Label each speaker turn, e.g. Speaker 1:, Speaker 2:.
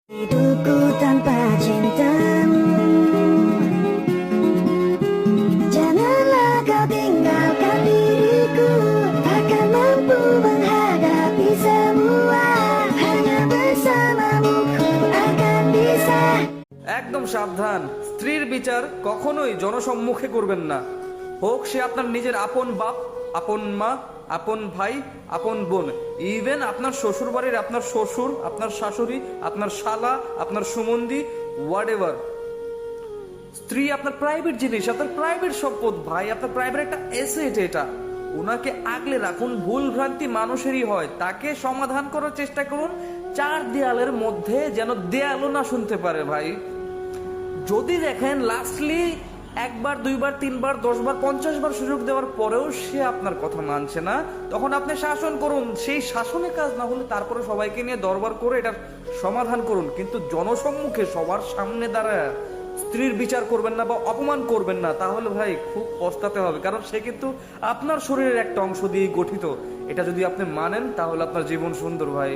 Speaker 1: Hidupku tanpa cintamu, janganlah kau tinggalkan diriku. Takkan mampu menghadapi semua, hanya bersamamu ku akan bisa.
Speaker 2: একদম সাবধান, স্ত্রীর বিচার কখনোই জনসম্মুখে করবেন না। হোক সে আপনার নিজের আপন বাপ, আপন মা, আপন ভাই, আপন বোন, ইভেন আপনার শ্বশুর বাড়ির আপনার শ্বশুর, আপনার শাশুড়ি, আপনার শালা, আপনার সুমন্দি, হোয়াট এভার। স্ত্রী আপনার প্রাইভেট জিনিস, আপনার প্রাইভেট সম্পদ ভাই, আপনার প্রাইভেট একটা এসেট এটা। ওনাকে আগলে রাখুন। ভুল ভ্রান্তি মানুষেরই হয়, তাকে সমাধান করার চেষ্টা করুন। চার দেয়ালের মধ্যে যেন দেয়ালও না শুনতে পারে ভাই। যদি দেখেন লাস্টলি একবার, দুইবার, তিনবার, 10 বার, 50 বার সুযোগ দেওয়ার পরেও সে আপনার কথা মানছে না, তখন আপনি শাসন করুন। সেই শাসনে কাজ না হলে তারপরে সবাইকে নিয়ে দরবার করে এটার সমাধান করুন, কিন্তু জনসম্মুখে সবার সামনে দাঁড়ায় স্ত্রীর বিচার করবেন না বা অপমান করবেন না। তাহলে ভাই খুব পস্তাতে হবে, কারণ সে কিন্তু আপনার শরীরের একটা অংশ দিয়ে গঠিত। এটা যদি আপনি মানেন তাহলে আপনার জীবন সুন্দর ভাই।